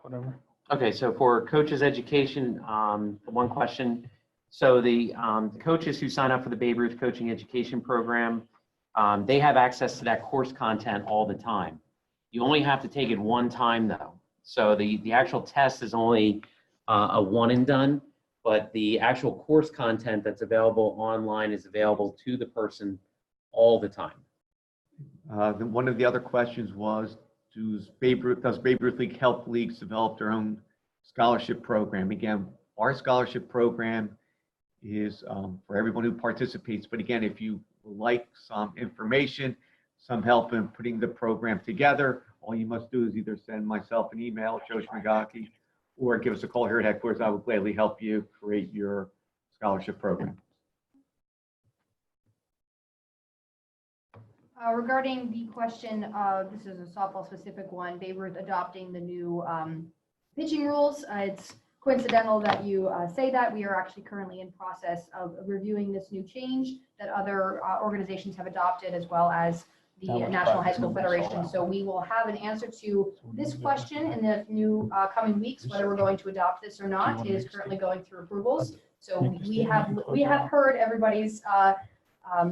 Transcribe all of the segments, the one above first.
whatever. Okay, so for coaches education, one question. So the coaches who sign up for the Babe Ruth Coaching Education Program, they have access to that course content all the time. You only have to take it one time though. So the actual test is only a one and done, but the actual course content that's available online is available to the all the time. One of the other questions was, does Babe Ruth League help leagues develop their own scholarship program? Again, our scholarship program is for everyone who participates. But again, if you would like some information, some help in putting the program together, all you must do is either send myself an email, Joe Shmigaki, or give us a call here at headquarters. I would gladly help you create your scholarship program. Regarding the question, this is a softball specific one, Babe Ruth adopting the new pitching rules. It's coincidental that you say that. We are actually currently in process of reviewing this new change that other organizations have adopted, as well as the National High School Federation. So we will have an answer to this question in the new coming weeks. Whether we're going to adopt this or not is currently going through approvals. So we have heard everybody's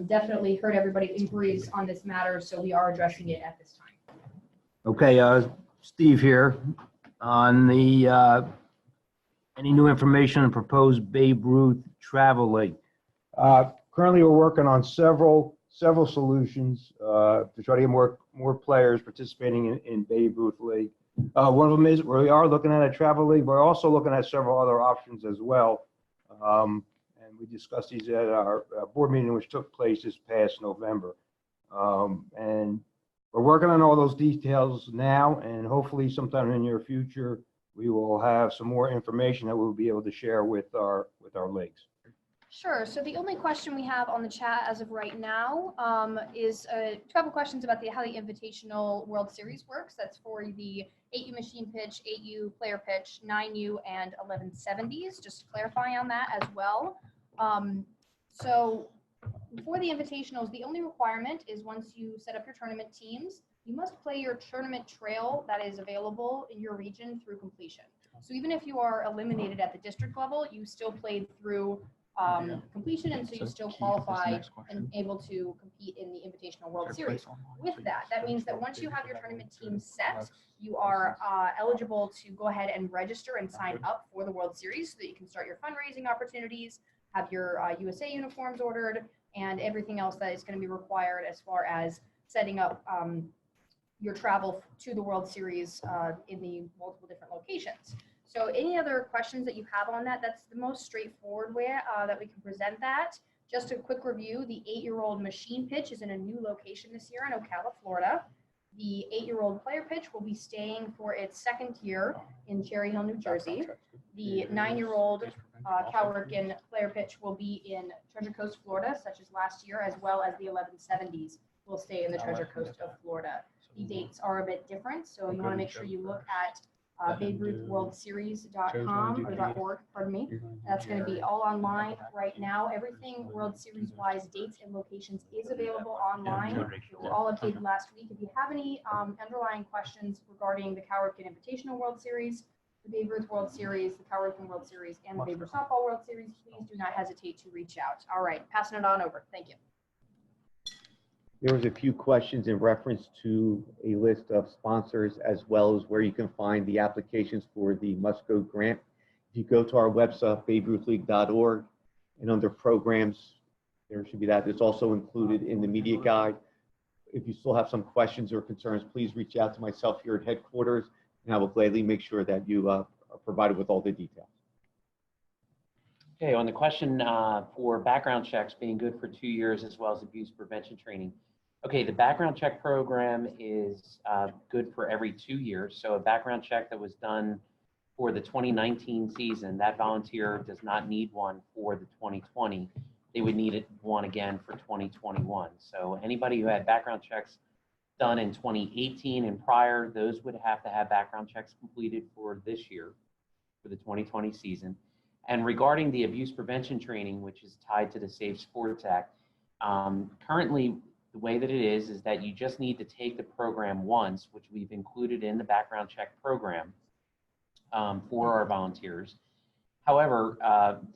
definitely heard everybody's inquiries on this matter. So we are addressing it at this time. Okay, Steve here on the any new information on proposed Babe Ruth Travel League. Currently, we're working on several solutions to try to get more players participating in Babe Ruth League. One of them is we are looking at a travel league. We're also looking at several other options as well. And we discussed these at our board meeting, which took place this past November. And we're working on all those details now, and hopefully sometime in the near future, we will have some more information that we'll be able to share with our leagues. Sure. So the only question we have on the chat as of right now is a couple questions about how the Invitational World Series works. That's for the 8U machine pitch, 8U player pitch, 9U, and 1170s. Just to clarify on that as well. So for the Invitationals, the only requirement is once you set up your tournament teams, you must play your tournament trail that is available in your region through completion. So even if you are eliminated at the district level, you still played through completion, and so you still qualify and able to compete in the Invitational World Series. With that, that means that once you have your tournament team set, you are eligible to go ahead and register and sign up for the World Series so that you can start your fundraising opportunities, have your USA uniforms ordered, and everything else that is going to be required as far as setting up your travel to the World Series in the multiple different locations. So any other questions that you have on that, that's the most straightforward way that we can present that. Just a quick review, the 8-year-old machine pitch is in a new location this year in Ocala, Florida. The 8-year-old player pitch will be staying for its second year in Cherry Hill, New Jersey. The 9-year-old Cowrican player pitch will be in Treasure Coast, Florida, such as last year, as well as the 1170s will stay in the Treasure Coast of Florida. The dates are a bit different, so you want to make sure you look at BabeRuthWorldSeries.com or .org, pardon me. That's going to be all online right now. Everything World Series wise, dates and locations is available online. It was all updated last week. If you have any underlying questions regarding the Cowrican Invitational World Series, the Babe Ruth World Series, the Cowrican World Series, and the Babe Ruth Softball World Series, please do not hesitate to reach out. All right, passing it on over. Thank you. There was a few questions in reference to a list of sponsors, as well as where you can find the applications for the Must Go grant. If you go to our website, baberuthleague.org, and under programs, there should be that. It's also included in the media guide. If you still have some questions or concerns, please reach out to myself here at headquarters, and I will gladly make sure that you are provided with all the details. Okay, on the question for background checks being good for 2 years as well as abuse prevention training. Okay, the background check program is good for every 2 years. So a background check that was done for the 2019 season, that volunteer does not need one for the 2020. They would need one again for 2021. So anybody who had background checks done in 2018 and prior, those would have to have background checks completed for this year, for the 2020 season. And regarding the abuse prevention training, which is tied to the Safe Sports Act, currently the way that it is that you just need to take the program once, which we've included in the background check program. for our volunteers. However,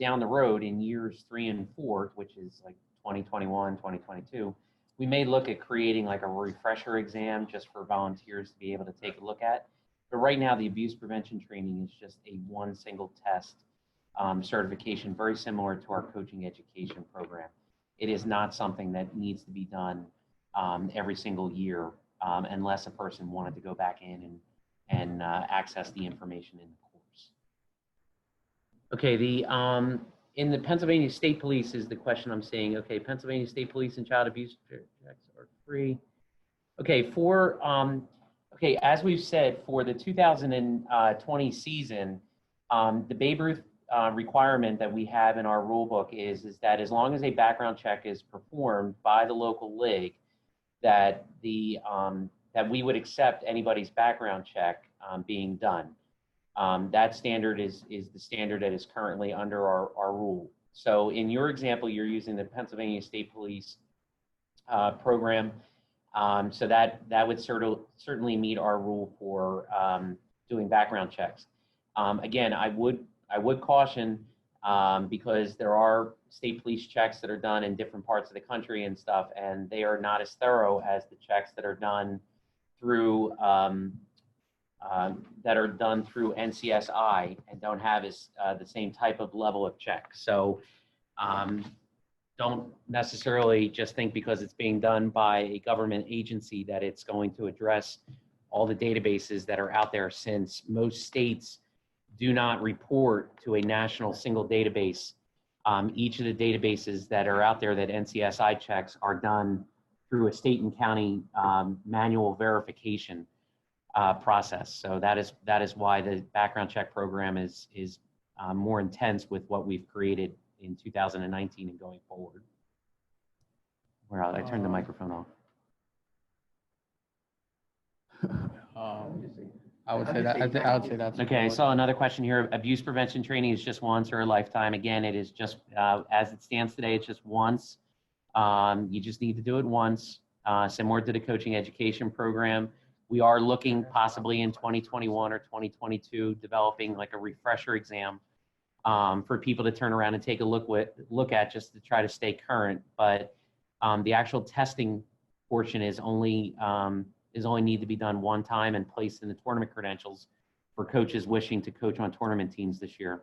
down the road in years 3 and 4, which is like 2021, 2022, we may look at creating like a refresher exam just for volunteers to be able to take a look at. But right now, the abuse prevention training is just a one single test certification, very similar to our coaching education program. It is not something that needs to be done every single year unless a person wanted to go back in and access the information in the course. Okay, in the Pennsylvania State Police is the question I'm seeing. Okay, Pennsylvania State Police and child abuse checks are free. Okay, okay, as we've said, for the 2020 season, the Babe Ruth requirement that we have in our rule book is that as long as a background check is performed by the local league, that that we would accept anybody's background check being done. That standard is the standard that is currently under our rule. So in your example, you're using the Pennsylvania State Police program. So that would certainly meet our rule for doing background checks. Again, I would caution because there are state police checks that are done in different parts of the country and stuff, and they are not as thorough as the checks that are done through NCSI and don't have the same type of level of check. So don't necessarily just think because it's being done by a government agency that it's going to address all the databases that are out there, since most states do not report to a national single database. Each of the databases that are out there that NCSI checks are done through a state and county manual verification process. So that is why the background check program is more intense with what we've created in 2019 and going forward. I turned the microphone off. I would say that. I would say that's Okay, I saw another question here. Abuse prevention training is just once or a lifetime. Again, it is just, as it stands today, it's just once. You just need to do it once, similar to the coaching education program. We are looking possibly in 2021 or 2022, developing like a refresher exam for people to turn around and take a look at just to try to stay current. But the actual testing portion is only need to be done one time and placed in the tournament credentials for coaches wishing to coach on tournament teams this year.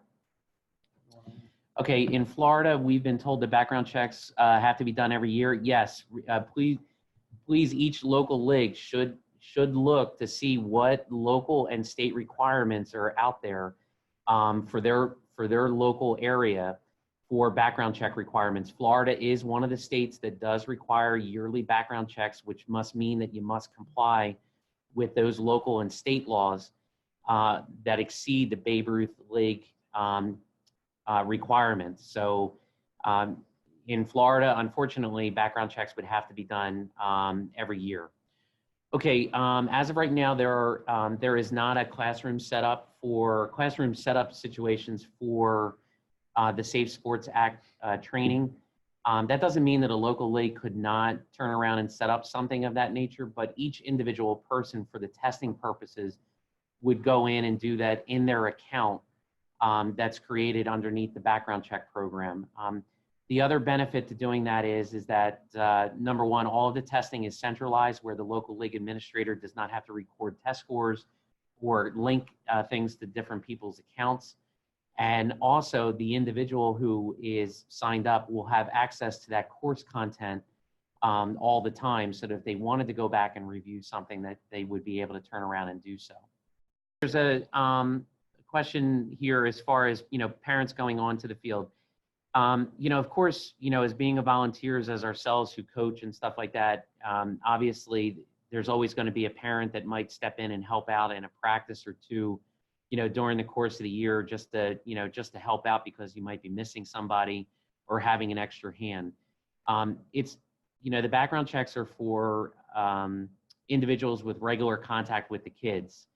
Okay, in Florida, we've been told the background checks have to be done every year. Yes, please, each local league should look to see what local and state requirements are out there for their local area for background check requirements. Florida is one of the states that does require yearly background checks, which must mean that you must comply with those local and state laws that exceed the Babe Ruth League requirements. So in Florida, unfortunately, background checks would have to be done every year. Okay, as of right now, there is not a classroom setup situations for the Safe Sports Act training. That doesn't mean that a local league could not turn around and set up something of that nature, but each individual person for the testing purposes would go in and do that in their account that's created underneath the background check program. The other benefit to doing that is that number one, all of the testing is centralized, where the local league administrator does not have to record test scores or link things to different people's accounts. And also the individual who is signed up will have access to that course content all the time, so that if they wanted to go back and review something, that they would be able to turn around and do so. There's a question here as far as, parents going on to the field. Of course, as being a volunteers as ourselves who coach and stuff like that, obviously there's always going to be a parent that might step in and help out in a practice or two, during the course of the year, just to help out because you might be missing somebody or having an extra hand. The background checks are for individuals with regular contact with the kids.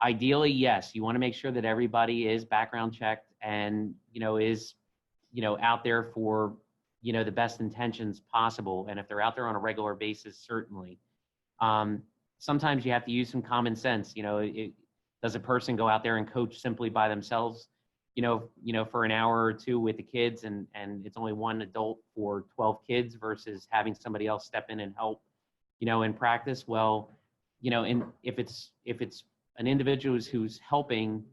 Ideally, yes, you want to make sure that everybody is background checked and, is, out there for, the best intentions possible. And if they're out there on a regular basis, certainly. Sometimes you have to use some common sense. The Does a person go out there and coach simply by themselves, for an hour or two with the kids, and it's only one adult for 12 kids versus having somebody else step in and help, in practice? Well, and if it's an individual who's helping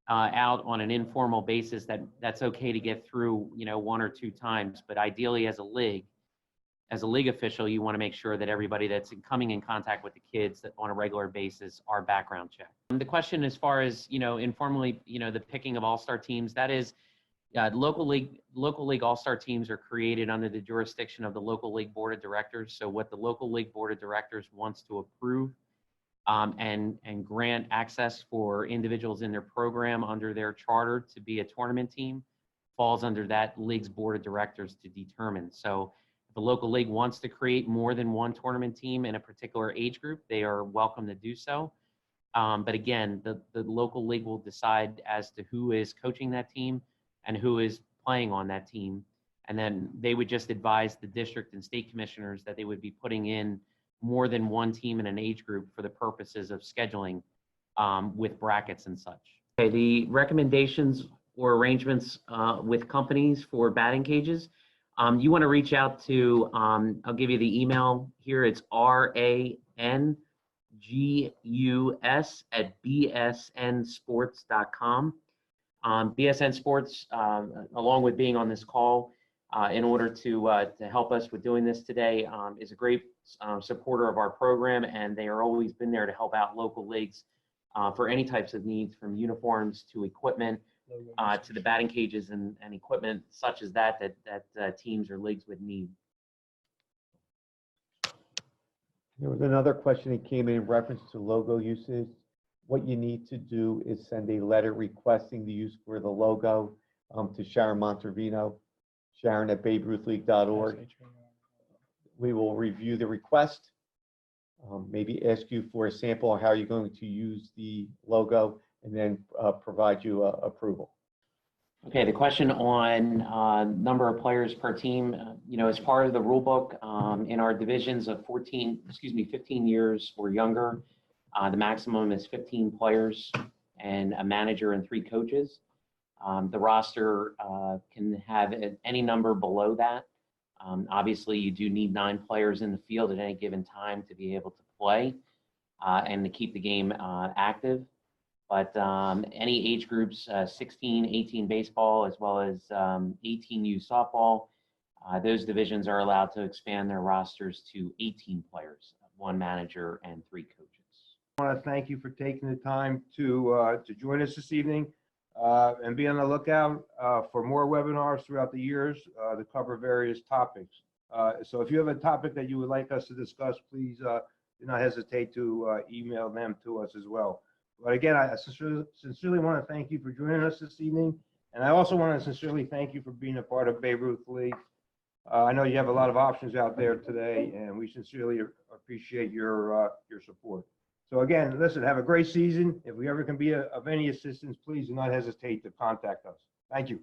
out on an informal basis, that's okay to get through, one or two times. But ideally, as a league official, you want to make sure that everybody that's coming in contact with the kids that on a regular basis are background checked. The question as far as, informally, the picking of all-star teams, that is, local league all-star teams are created under the jurisdiction of the local league board of directors. So what the local league board of directors wants to approve and grant access for individuals in their program under their charter to be a tournament team falls under that league's board of directors to determine. So if the local league wants to create more than one tournament team in a particular age group, they are welcome to do so. But again, the local league will decide as to who is coaching that team and who is playing on that team. And then they would just advise the district and state commissioners that they would be putting in more than one team in an age group for the purposes of scheduling with brackets and such. Okay, the recommendations or arrangements with companies for batting cages. You want to reach out to, I'll give you the email here. It's rangus@bsnsports.com. BSN Sports, along with being on this call, in order to help us with doing this today, is a great supporter of our program, and they are always been there to help out local leagues for any types of needs, from uniforms to equipment, to the batting cages and equipment such as that teams or leagues would need. There was another question that came in reference to logo usage. What you need to do is send a letter requesting the use for the logo to Sharon Montervino, Sharon@BabeRuthLeague.org. We will review the request, maybe ask you for a sample of how you're going to use the logo, and then provide you approval. Okay, the question on number of players per team, as part of the rule book, in our divisions of 15 years or younger, the maximum is 15 players and a manager and 3 coaches. The roster can have any number below that. Obviously, you do need 9 players in the field at any given time to be able to play and to keep the game active. But any age groups, 16, 18 baseball, as well as 18U softball, those divisions are allowed to expand their rosters to 18 players, 1 manager and 3 coaches. I want to thank you for taking the time to join us this evening, and be on the lookout for more webinars throughout the years to cover various topics. So if you have a topic that you would like us to discuss, please do not hesitate to email them to us as well. But again, I sincerely want to thank you for joining us this evening, and I also want to sincerely thank you for being a part of Babe Ruth League. I know you have a lot of options out there today, and we sincerely appreciate your support. So again, listen, have a great season. If we ever can be of any assistance, please do not hesitate to contact us. Thank you.